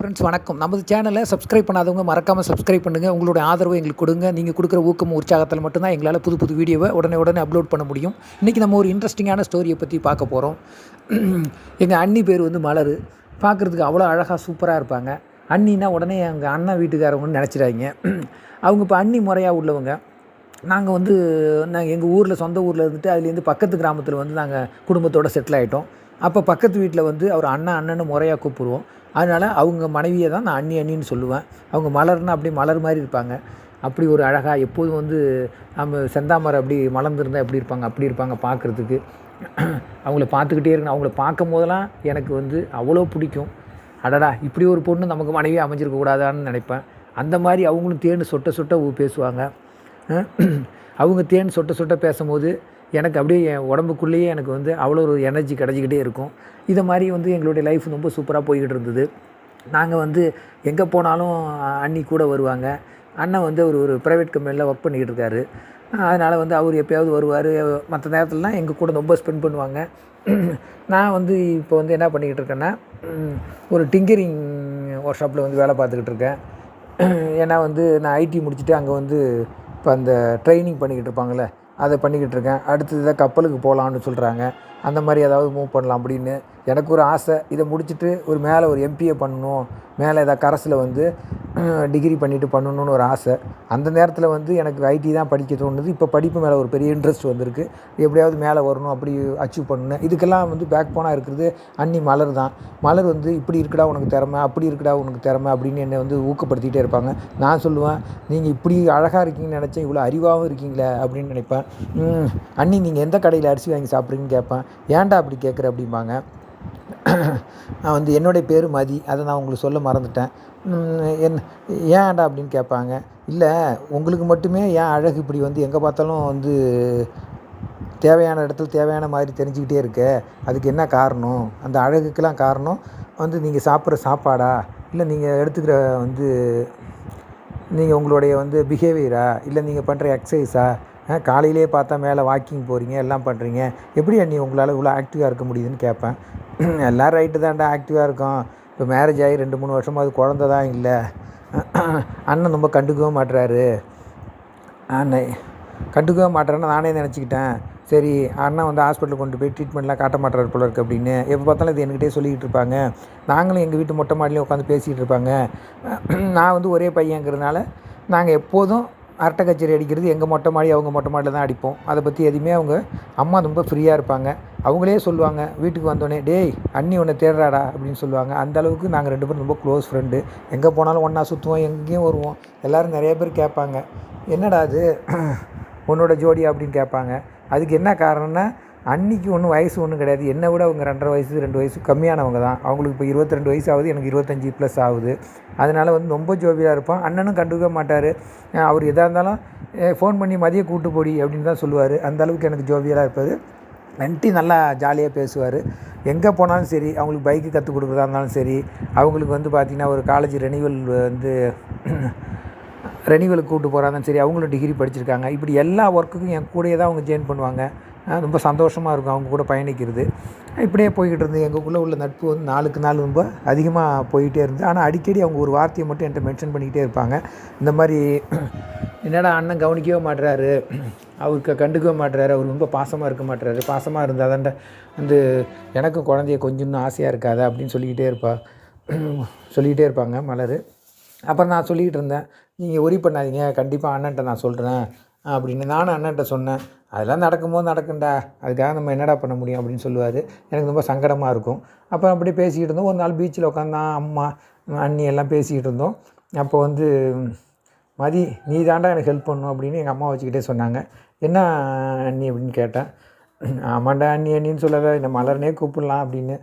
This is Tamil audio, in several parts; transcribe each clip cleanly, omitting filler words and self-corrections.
ஃப்ரெண்ட்ஸ் வணக்கம். நமது சேனலை சப்ஸ்கிரைப் பண்ணாதவங்க மறக்காமல் சப்ஸ்கிரைப் பண்ணுங்கள். உங்களுடைய ஆதரவை எங்களுக்கு கொடுங்க. நீங்கள் கொடுக்குற ஊக்கம் உற்சாகத்தில் மட்டும்தான் எங்களால் புது புது வீடியோவை உடனே அப்லோட் பண்ண முடியும். இன்றைக்கி நம்ம ஒரு இன்ட்ரெஸ்டிங்கான ஸ்டோரியை பற்றி பார்க்க போகிறோம். எங்கள் அண்ணி பேர் வந்து மலர். பார்க்குறதுக்கு அவ்வளோ அழகாக சூப்பராக இருப்பாங்க. அண்ணின்னா உடனே எங்கள் அண்ணன் வீட்டுக்காரவங்கன்னு நினச்சிடாதீங்க. அவங்க இப்போ அண்ணி முறையாக உள்ளவங்க. நாங்கள் வந்து எங்கள் ஊரில் சொந்த ஊரில் இருந்துட்டு அதுலேருந்து பக்கத்து கிராமத்தில் வந்து நாங்கள் குடும்பத்தோடு செட்டில் ஆகிட்டோம். அப்போ பக்கத்து வீட்டில் வந்து அவர் அண்ணன்னு முறையாக கூப்பிடுவோம். அதனால் அவங்க மனைவியை தான் நான் அண்ணின்னு சொல்லுவேன். அவங்க மலர்னால் அப்படியே மலர் மாதிரி இருப்பாங்க. அப்படி ஒரு அழகாக எப்போதும் வந்து நம்ம செந்தாமரை அப்படி மலர்ந்துருந்தால் எப்படி இருப்பாங்க அப்படி இருப்பாங்க பார்க்குறதுக்கு. அவங்கள பார்த்துக்கிட்டே இருக்கணும். அவங்கள பார்க்கும் போதெல்லாம் எனக்கு வந்து அவ்வளோ பிடிக்கும். அடடா, இப்படி ஒரு பொண்ணு நமக்கு மனைவி அமைஞ்சிருக்கக்கூடாதான்னு நினைப்பேன். அந்த மாதிரி அவங்களும் தேன் சொட்ட பேசுவாங்க. அவங்க தேன் சொட்ட பேசும்போது எனக்கு அப்படியே என் உடம்புக்குள்ளேயே எனக்கு வந்து அவ்வளோ ஒரு எனர்ஜி கிடச்சிக்கிட்டே இருக்கும். இதை மாதிரி வந்து எங்களுடைய லைஃப் ரொம்ப சூப்பராக போய்கிட்டு இருந்தது. நாங்கள் வந்து எங்கே போனாலும் அண்ணி கூட வருவாங்க. அண்ணன் வந்து ஒரு ப்ரைவேட் கம்பெனியில் ஒர்க் பண்ணிக்கிட்டு இருக்காரு. அதனால் வந்து அவர் எப்போயாவது வருவார். மற்ற நேரத்துலலாம் எங்கள் கூட ரொம்ப ஸ்பெண்ட் பண்ணுவாங்க. நான் வந்து இப்போ வந்து என்ன பண்ணிக்கிட்டு இருக்கேன்னா, ஒரு டிங்கரிங் ஒர்க் ஷாப்பில் வந்து வேலை பார்த்துக்கிட்டு இருக்கேன். ஏன்னா வந்து நான் ஐடி முடிச்சுட்டு அங்கே வந்து இப்போ அந்த ட்ரைனிங் பண்ணிக்கிட்டு இருப்பாங்களே அதை பண்ணிக்கிட்டு இருக்கேன். அடுத்தது தான் கப்பலுக்கு போகலான்னு சொல்கிறாங்க. அந்த மாதிரி ஏதாவது மூவ் பண்ணலாம் அப்படின்னு எனக்கு ஒரு ஆசை. இதை முடிச்சுட்டு ஒரு மேலே ஒரு எம்பிஏ பண்ணணும், மேலே ஏதாவது கரஸில் வந்து டிகிரி பண்ணிவிட்டு பண்ணணுன்னு ஒரு ஆசை. அந்த நேரத்தில் வந்து எனக்கு ஐடி தான் படிக்க தோணுது. இப்போ படிப்பு மேலே ஒரு பெரிய இன்ட்ரெஸ்ட் வந்திருக்கு. எப்படியாவது மேலே வரணும், அப்படி அச்சீவ் பண்ணணும். இதுக்கெல்லாம் வந்து பேக் போனாக இருக்கிறது அண்ணி மலர் தான். மலர் வந்து இப்படி இருக்குடா உனக்கு திறமை, அப்படி இருக்குடா உனக்கு திறமை அப்படின்னு என்னை வந்து ஊக்கப்படுத்திகிட்டே இருப்பாங்க. நான் சொல்லுவேன், நீங்கள் இப்படி அழகாக இருக்கீங்கன்னு நினச்சேன், இவ்வளோ அறிவாகவும் இருக்கீங்களே அப்படின்னு நினைப்பேன். அண்ணி நீங்கள் எந்த கடையில் அரிசி வாங்கி சாப்பிட்றீங்கன்னு கேட்பேன். ஏன்டா அப்படி கேட்குற அப்படிம்பாங்க. நான் வந்து என்னுடைய பேர் மதி, அதை நான் உங்களுக்கு சொல்ல மறந்துட்டேன். ஏன்டா அப்படின்னு கேட்பாங்க. இல்லை, உங்களுக்கு மட்டுமே ஏன் அழகு இப்படி வந்து எங்கே பார்த்தாலும் வந்து தேவையான இடத்துல தேவையான மாதிரி தெரிஞ்சுக்கிட்டே இருக்க, அதுக்கு என்ன காரணம்? அந்த அழகுக்கெல்லாம் காரணம் வந்து நீங்கள் சாப்பிட்ற சாப்பாடா, இல்லை நீங்கள் எடுத்துக்கிற வந்து நீங்கள் உங்களுடைய வந்து பிஹேவியரா, இல்லை நீங்கள் பண்ணுற எக்ஸசைஸா? காலையிலே பார்த்தா மேலே வாக்கிங் போகிறீங்க, எல்லாம் பண்ணுறீங்க, எப்படி அண்ணி உங்களால் இவ்வளோ ஆக்டிவாக இருக்க முடியுதுன்னு கேட்பேன். எல்லாம் ரைட்டு தான்டா, ஆக்டிவாக இருக்கும். இப்போ மேரேஜ் ஆகி 2-3 வருஷமாக அது குழந்த தான் இல்லை. அண்ணன் ரொம்ப கண்டுக்கவும் மாட்டுறாரு. அண்ணன் கண்டுக்கவே மாட்டேறேன்னு நானே நினச்சிக்கிட்டேன். சரி, அண்ணன் வந்து ஹாஸ்பிட்டலுக்கு கொண்டு போய் ட்ரீட்மெண்ட்லாம் காட்ட மாட்டுறாரு போல இருக்குது அப்படின்னு எப்போ பார்த்தாலும் இது என்கிட்டே சொல்லிக்கிட்டு இருப்பாங்க. நாங்களும் எங்கள் வீட்டு மொட்டை மாடிலையும் உட்காந்து பேசிக்கிட்டு இருப்பாங்க. நான் வந்து ஒரே பையங்கிறதுனால நாங்கள் எப்போதும் அரட்டை கச்சேரி அடிக்கிறது எங்கள் மொட்டை மாடி அவங்க மொட்டை மாடியில் தான் அடிப்போம். அதை பற்றி எதுவுமே அவங்க அம்மா ரொம்ப ஃப்ரீயாக இருப்பாங்க. அவங்களே சொல்லுவாங்க, வீட்டுக்கு வந்தோடனே டேய் அண்ணி உன்னை தேடுறாடா அப்படின்னு சொல்லுவாங்க. அந்த அளவுக்கு நாங்கள் 2 பேரும் ரொம்ப க்ளோஸ் ஃப்ரெண்டு. எங்கே போனாலும் ஒன்றா சுற்றுவோம், எங்கேயும் வருவோம். எல்லோரும் நிறைய பேர் கேட்பாங்க, என்னடா அது உன்னோட ஜோடி அப்படின்னு கேட்பாங்க. அதுக்கு என்ன காரணம்னா, அன்னிக்கு ஒன்றும் வயசு ஒன்றும் கிடையாது. என்னை விட அவங்க 2.5 வயசு 2 வயசு கம்மியானவங்க தான். அவங்களுக்கு இப்போ 22 வயசு ஆகுது, எனக்கு 25+ ஆகுது. அதனால் வந்து ரொம்ப ஜோவியாக இருப்பான். அண்ணனும் கண்டுக்க மாட்டார். அவர் எதாக இருந்தாலும் ஃபோன் பண்ணி மதியம் கூட்டு போடி அப்படின்னு தான் சொல்லுவார். அந்தளவுக்கு எனக்கு ஜோவியலாக இருப்பார். நன்ட்டி நல்லா ஜாலியாக பேசுவார். எங்கே போனாலும் சரி, அவங்களுக்கு பைக்கு கற்றுக் கொடுக்குறதா இருந்தாலும் சரி, அவங்களுக்கு வந்து பார்த்திங்கன்னா ஒரு காலேஜ் ரெனிவலுக்கு கூப்பிட்டு போகிறாலும் சரி, அவங்களும் டிகிரி படிச்சிருக்காங்க. இப்படி எல்லா ஒர்க்குக்கும் என் கூடயே தான் அவங்க ஜாயின் பண்ணுவாங்க. ரொம்ப சந்தோஷமாக இருக்கும் அவங்க கூட பயணிக்கிறது. இப்படியே போய்கிட்டு இருந்து எங்களுக்குள்ளே உள்ள நட்பு வந்து நாளுக்கு நாள் ரொம்ப அதிகமாக போய்கிட்டே இருந்தது. ஆனால் அடிக்கடி அவங்க ஒரு வார்த்தையை மட்டும் என்கிட்ட மென்ஷன் பண்ணிக்கிட்டே இருப்பாங்க. இந்த மாதிரி, என்னடா அண்ணன் கவனிக்கவே மாட்டுறாரு, அவருக்கு கண்டுக்கவே மாட்டுறாரு, அவர் ரொம்ப பாசமாக இருக்க மாட்டுறாரு, பாசமாக இருந்தால் தான்டா வந்து எனக்கும் குழந்தைய கொஞ்சம் ஆசையாக இருக்காது அப்படின்னு சொல்லிக்கிட்டே இருப்பாங்க மலர். அப்புறம் நான் சொல்லிக்கிட்டு இருந்தேன், நீங்கள் ஒரி பண்ணாதீங்க, கண்டிப்பாக அண்ணன்ட்ட நான் சொல்கிறேன் அப்படின்னு. நானும் அண்ணன்ட்ட சொன்னேன். அதெல்லாம் நடக்கும்போது நடக்கும்டா, அதுக்காக நம்ம என்னடா பண்ண முடியும் அப்படின்னு சொல்லுவார். எனக்கு ரொம்ப சங்கடமாக இருக்கும். அப்புறம் அப்படியே பேசிக்கிட்டு இருந்தோம். ஒரு நாள் பீச்சில் உட்காந்தான் அம்மா அண்ணி எல்லாம் பேசிக்கிட்டு இருந்தோம். அப்போ வந்து மதி நீ தாண்டா எனக்கு ஹெல்ப் பண்ணணும் அப்படின்னு எங்கள் அம்மா வச்சுக்கிட்டே சொன்னாங்க. என்ன அண்ணி அப்படின்னு கேட்டேன். ஆமாண்டா அண்ணின்னு சொல்லாத, இந்த மலர்னே கூப்பிடலாம் அப்படின்னு.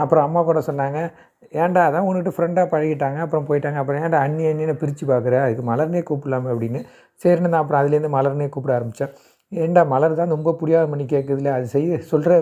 அப்புறம் அம்மா கூட சொன்னாங்க, ஏன்டா அதான் உன்கிட்ட ஃப்ரெண்டாக பழகிட்டாங்க, அப்புறம் போயிட்டாங்க, அப்புறம் ஏன்டா அண்ணின்னு பிரித்து பார்க்குற, அதுக்கு மலர்னே கூப்பிடலாமே அப்படின்னு. சரின்னு நான் அப்புறம் அதுலேருந்து மலர்னே கூப்பிட ஆரம்பித்தேன். ஏன்டா மலர் தான் ரொம்ப புரியாத பண்ணி கேட்குதுல, அது சொல்கிற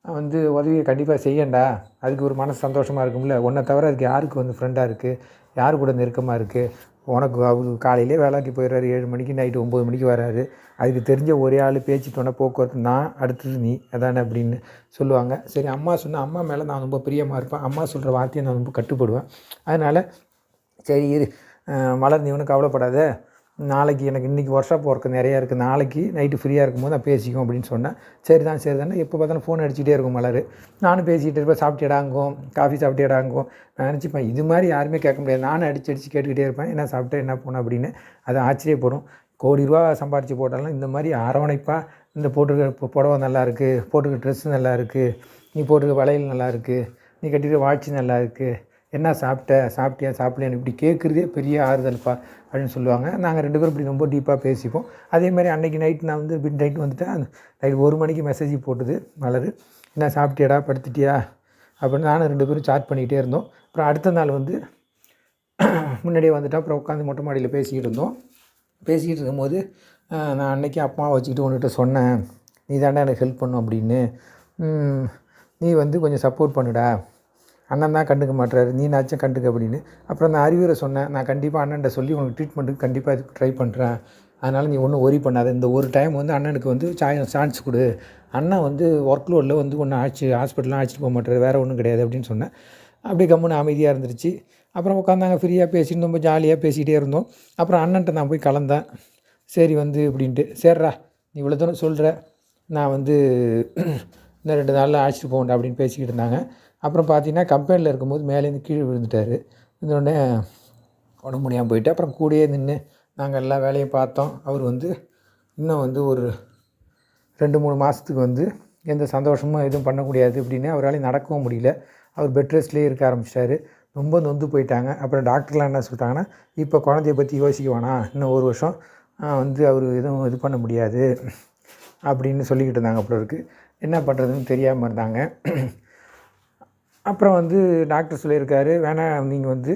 வந்து உதவியை கண்டிப்பாக செய்யண்டா, அதுக்கு ஒரு மனசு சந்தோஷமாக இருக்கும்ல. உன்னை தவிர அதுக்கு யாருக்கு வந்து ஃப்ரெண்டாக இருக்குது, யார் கூட நெருக்கமாக இருக்குது. உனக்கு அவர் காலையிலே வேலைக்கு போயிடுறாரு, 7 மணிக்கு, நைட்டு 9 மணிக்கு வராரு. அதுக்கு தெரிஞ்ச ஒரே ஆள் பேச்சு துணை போக்குவரத்து நான், அடுத்தது நீ அதானே அப்படின்னு சொல்லுவாங்க. சரி அம்மா சொன்னால் அம்மா மேலே நான் ரொம்ப பிரியமாக இருப்பேன். அம்மா சொல்கிற வார்த்தையை நான் ரொம்ப கட்டுப்படுவேன். அதனால் சரி இரு மலர், நீ ஒன்றும் கவலைப்படாத, நாளைக்கு எனக்கு இன்றைக்கி ஒர்க் ஷாப் ஒர்க்கு நிறையா இருக்குது, நாளைக்கு நைட்டு ஃப்ரீயாக இருக்கும்போது நான் பேசிக்குவோம் அப்படின்னு சொன்னேன். சரி தானே எப்போ பார்த்தாலும் ஃபோன் அடிச்சுட்டே இருக்கும் மலர். நானும் பேசிக்கிட்டு இருப்பேன். சாப்பிட்டியடாங்கும், காஃபி சாப்பிட்டியடாங்கும். நான் நினச்சிப்பேன் இது மாதிரி யாருமே கேட்க முடியாது. நானும் அடிச்சு கேட்டுக்கிட்டே இருப்பேன், என்ன சாப்பிட்டேன் என்ன போனேன் அப்படின்னு. அது ஆச்சரியப்படும். கோடி ரூபா சம்பாரித்து போட்டாலும் இந்த மாதிரி அரவணைப்பாக, இந்த போட்டிருக்க புடவை நல்லாயிருக்கு, போட்டிருக்க ட்ரெஸ்ஸு நல்லா இருக்குது, நீ போட்டிருக்க வளையல் நல்லாயிருக்கு, நீ கட்டிருக்க வாட்சி நல்லா இருக்குது, என்ன சாப்பிட்டியா சாப்பிடலையான்னு இப்படி கேட்குறதே பெரிய ஆறுதல்ப்பா அப்படின்னு சொல்லுவாங்க. நாங்கள் 2 பேரும் இப்படி ரொம்ப டீப்பாக பேசிப்போம். அதேமாதிரி அன்றைக்கி நைட் நான் வந்து மிட் நைட் வந்துட்டேன். நைட் 1 மணிக்கு மெசேஜ் போட்டுது மலர், என்ன சாப்பிட்டியாடா படுத்துட்டியா அப்படின்னு. நானும் 2 பேரும் சாட் பண்ணிக்கிட்டே இருந்தோம். அப்புறம் அடுத்த நாள் வந்து முன்னாடியே வந்துட்டோம். அப்புறம் உட்காந்து மொட்டை மாடியில் பேசிக்கிட்டு இருந்தோம். பேசிக்கிட்டு இருக்கும்போது நான் அன்றைக்கி அப்பாவை வச்சுக்கிட்டு உன்கிட்ட சொன்னேன், நீ தாண்டா எனக்கு ஹெல்ப் பண்ணும் அப்படின்னு. நீ வந்து கொஞ்சம் சப்போர்ட் பண்ணுடா, அண்ணன் தான் கண்டுக்க மாட்டுறாரு, நீனாச்சும் கண்டுக்க அப்படின்னு. அப்புறம் நான் அறிவுரை சொன்னேன், நான் கண்டிப்பாக அண்ணன்ட்ட சொல்லி உனக்கு ட்ரீட்மெண்ட்டுக்கு கண்டிப்பாக இதுக்கு ட்ரை பண்ணுறேன், அதனால் நீ ஒன்றும் ஒரி பண்ணாத. இந்த ஒரு டைம் வந்து அண்ணனுக்கு வந்து சான்ஸ் கொடு. அண்ணன் வந்து ஒர்க் லோடில் வந்து ஒன்றும் ஹாஸ்பிட்டல்லாம் அழைச்சிட்டு போக மாட்டார், வேறு ஒன்றும் கிடையாது அப்படின்னு சொன்னேன். அப்படியே கம்முன்னு அமைதியாக இருந்துருச்சு. அப்புறம் உட்காந்தாங்க ஃப்ரீயாக பேசிட்டு ரொம்ப ஜாலியாக பேசிக்கிட்டே இருந்தோம். அப்புறம் அண்ணன்ட்ட நான் போய் கலந்தேன். சரி வந்து இப்படின்ட்டு, சரிடா நீ இவ்வளோ தூரம் சொல்கிற, நான் வந்து இன்னும் 2 நாளில் அழைச்சிட்டு போகண்டா அப்படின்னு பேசிக்கிட்டு இருந்தாங்க. அப்புறம் பார்த்தீங்கன்னா கம்பெனியில் இருக்கும்போது மேலேருந்து கீழே விழுந்துட்டார். விழுந்தோடனே உடம்பு முடியாமல் போயிட்டு, அப்புறம் கூடயே நின்று நாங்கள் எல்லா வேலையும் பார்த்தோம். அவர் வந்து இன்னும் வந்து ஒரு 2-3 மாதத்துக்கு வந்து எந்த சந்தோஷமும் எதுவும் பண்ண முடியாது அப்படின்னு, அவரால் நடக்கவும் முடியல. அவர் பெட் ரெஸ்ட்லேயே இருக்க ஆரம்பிச்சிட்டாரு. ரொம்ப நொந்து போயிட்டாங்க. அப்புறம் டாக்டர்லாம் என்ன சொல்லிட்டாங்கன்னா, இப்போ குழந்தைய பற்றி யோசிக்க வேணாம், இன்னும் 1 வருஷம் வந்து அவர் எதுவும் இது பண்ண முடியாது அப்படின்னு சொல்லிக்கிட்டு இருந்தாங்க. அப்புறம் இருக்குது என்ன பண்ணுறதுன்னு தெரியாமல் இருந்தாங்க. அப்புறம் வந்து டாக்டர் சொல்லியிருக்காரு, வேணாம் நீங்கள் வந்து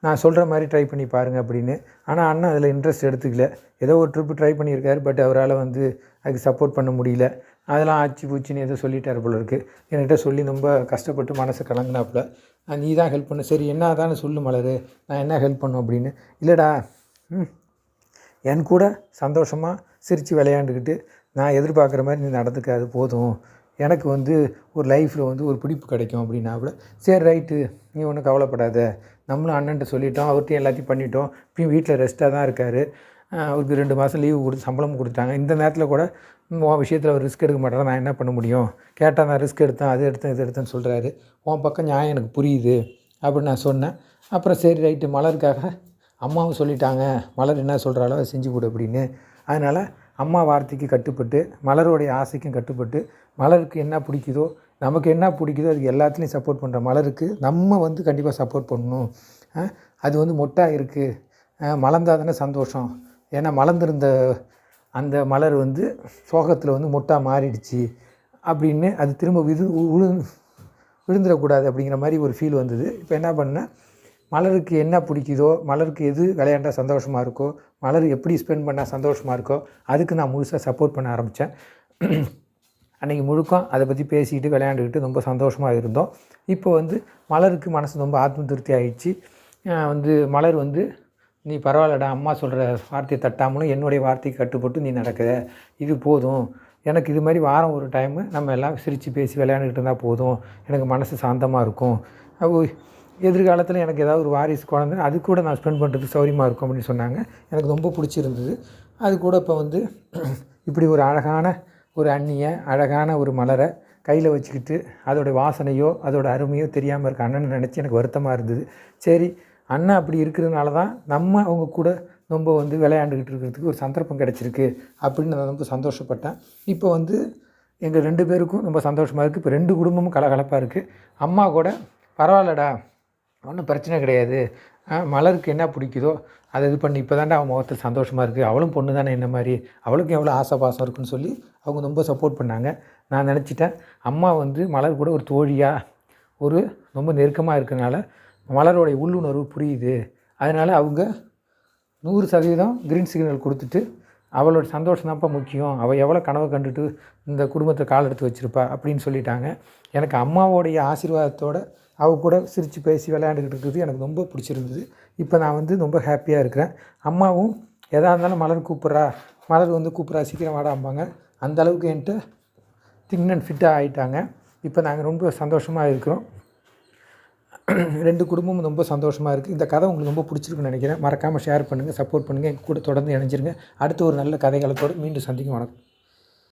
நான் சொல்கிற மாதிரி ட்ரை பண்ணி பாருங்கள் அப்படின்னு. ஆனால் அண்ணன் அதில் இன்ட்ரெஸ்ட் எடுத்துக்கல. ஏதோ ஒரு ட்ரிப்பு ட்ரை பண்ணியிருக்காரு, பட் அவரால் வந்து அதுக்கு சப்போர்ட் பண்ண முடியல. அதெல்லாம் ஆச்சு பூச்சின்னு ஏதோ சொல்லிட்டார் போல இருக்குது. என்கிட்ட சொல்லி ரொம்ப கஷ்டப்பட்டு மனசை கலங்கினாப்புல. நீ தான் ஹெல்ப் பண்ணு. சரி என்ன தானே சொல்லு மலர், நான் என்ன ஹெல்ப் பண்ணும் அப்படின்னு. இல்லைடா, என் கூட சந்தோஷமாக சிரித்து விளையாண்டுக்கிட்டு நான் எதிர்பார்க்குற மாதிரி நீ நடந்துக்க, அது போதும். எனக்கு வந்து ஒரு லைஃப்பில் வந்து ஒரு பிடிப்பு கிடைக்கும் அப்படின்னாப்புல. சரி ரைட்டு, நீ ஒன்றும் கவலைப்படாத, நம்மளும் அண்ணன்ட்ட சொல்லிட்டோம், அவர்கிட்டையும் எல்லாத்தையும் பண்ணிட்டோம். இப்பயும் வீட்டில் ரெஸ்ட்டாக தான் இருக்கார். அவருக்கு 2 மாதம் லீவு கொடுத்து சம்பளமும் கொடுத்தாங்க. இந்த நேரத்தில் கூட உன் விஷயத்தில் அவர் ரிஸ்க் எடுக்க மாட்டாரா, நான் என்ன பண்ண முடியும்? கேட்டால் நான் ரிஸ்க் எடுத்தேன், அது எடுத்தேன், இது எடுத்தேன்னு சொல்கிறாரு. உன் பக்கம் நியாயம் எனக்கு புரியுது அப்படின்னு நான் சொன்னேன். அப்புறம் சரி ரைட்டு, மலருக்காக அம்மாவும் சொல்லிட்டாங்க, மலர் என்ன சொல்கிறாளோ அதை செஞ்சு கொடு அப்படின்னு. அதனால் அம்மா வார்த்தைக்கு கட்டுப்பட்டு, மலருடைய ஆசைக்கும் கட்டுப்பட்டு, மலருக்கு என்ன பிடிக்குதோ, நமக்கு என்ன பிடிக்குதோ அதுக்கு எல்லாத்துலேயும் சப்போர்ட் பண்ணுற மலருக்கு நம்ம வந்து கண்டிப்பாக சப்போர்ட் பண்ணணும். அது வந்து மொட்டாக இருக்குது, மலர்ந்தால் தானே சந்தோஷம். ஏன்னா மலர்ந்திருந்த அந்த மலர் வந்து சோகத்தில் வந்து மொட்டாக மாறிடுச்சு அப்படின்னு, அது திரும்ப விழுந்துடக்கூடாது அப்படிங்கிற மாதிரி ஒரு ஃபீல் வந்தது. இப்போ என்ன பண்ணேன், மலருக்கு என்ன பிடிக்குதோ, மலருக்கு எது விளையாண்டா சந்தோஷமாக இருக்கோ, மலர் எப்படி ஸ்பெண்ட் பண்ணால் சந்தோஷமாக இருக்கோ, அதுக்கு நான் முழுசாக சப்போர்ட் பண்ண ஆரம்பித்தேன். அன்றைக்கி முழுக்கம் அதை பற்றி பேசிக்கிட்டு விளையாண்டுக்கிட்டு ரொம்ப சந்தோஷமாக இருந்தோம். இப்போ வந்து மலருக்கு மனசு ரொம்ப ஆத்ம திருப்தி ஆகிடுச்சு. வந்து மலர் வந்து, நீ பரவாயில்லடா, அம்மா சொல்கிற வார்த்தையை தட்டாமலும் என்னுடைய வார்த்தைக்கு கட்டுப்பட்டு நீ நடக்கிற, இது போதும். எனக்கு இது மாதிரி வாரம் ஒரு டைமு நம்ம எல்லாம் சிரித்து பேசி விளையாண்டுக்கிட்டு இருந்தால் போதும், எனக்கு மனசு சாந்தமாக இருக்கும். எதிர்காலத்தில் எனக்கு ஏதாவது ஒரு வாரிசு குழந்தை, அது கூட நான் ஸ்பெண்ட் பண்ணுறதுக்கு சௌரியமாக இருக்கும் அப்படின்னு சொன்னாங்க. எனக்கு ரொம்ப பிடிச்சிருந்தது. அது கூட இப்போ வந்து இப்படி ஒரு அழகான ஒரு அண்ணியை, அழகான ஒரு மலரை கையில் வச்சுக்கிட்டு அதோடய வாசனையோ அதோட அருமையோ தெரியாமல் இருக்க அண்ணனை நினச்சி எனக்கு வருத்தமாக இருந்தது. சரி, அண்ணன் அப்படி இருக்கிறதுனால தான் நம்ம அவங்க கூட ரொம்ப வந்து விளையாண்டுக்கிட்டு இருக்கிறதுக்கு ஒரு சந்தர்ப்பம் கிடச்சிருக்கு அப்படின்னு நான் ரொம்ப சந்தோஷப்பட்டேன். இப்போ வந்து எங்கள் 2 பேருக்கும் ரொம்ப சந்தோஷமாக இருக்குது. இப்போ 2 குடும்பமும் கலகலப்பாக இருக்குது. அம்மா கூட பரவாயில்லடா, ஒன்றும் பிரச்சனை கிடையாது, மலருக்கு என்ன பிடிக்குதோ அதை இது பண்ணி, இப்போ தாண்டா அவன் முகத்தில் சந்தோஷமாக இருக்குது, அவளும் பொண்ணு தானே என்ன மாதிரி, அவளுக்கும் எவ்வளோ ஆசை பாசம் இருக்குன்னு சொல்லி அவங்க ரொம்ப சப்போர்ட் பண்ணாங்க. நான் நினச்சிட்டேன், அம்மா வந்து மலர் கூட ஒரு தோழியாக ஒரு ரொம்ப நெருக்கமாக இருக்கனால மலரோடைய உள்ளுணர்வு புரியுது. அதனால் அவங்க 100% க்ரீன் சிக்னல் கொடுத்துட்டு அவளோட சந்தோஷம் தான்ப்பா முக்கியம், அவள் எவ்வளோ கனவு கண்டுட்டு இந்த குடும்பத்தை கால் எடுத்து வச்சுருப்பா அப்படின்னு சொல்லிட்டாங்க. எனக்கு அம்மாவோடைய ஆசீர்வாதத்தோடு அவள் கூட சிரித்து பேசி விளையாண்டுக்கிட்டு இருக்கிறது எனக்கு ரொம்ப பிடிச்சிருந்தது. இப்போ நான் வந்து ரொம்ப ஹாப்பியாக இருக்கிறேன். அம்மாவும் எதாக இருந்தாலும் மலர் கூப்பிட்றா, மலர் வந்து கூப்பிட்றா சீக்கிரம் வாடாம்பாங்க. அந்தளவுக்கு என்கிட்ட தின் அண்ட் ஃபிட்டாக ஆகிட்டாங்க. இப்போ நாங்கள் ரொம்ப சந்தோஷமாக இருக்கிறோம். 2 குடும்பமும் ரொம்ப சந்தோஷமாக இருக்குது. இந்த கதை உங்களுக்கு ரொம்ப பிடிச்சிருக்குன்னு நினைக்கிறேன். மறக்காமல் ஷேர் பண்ணுங்கள், சப்போர்ட் பண்ணுங்கள், எங்கள் கூட தொடர்ந்து இணைஞ்சிருங்க. அடுத்து ஒரு நல்ல கதைகளத்தோடு மீண்டும் சந்திக்கும். வணக்கம்.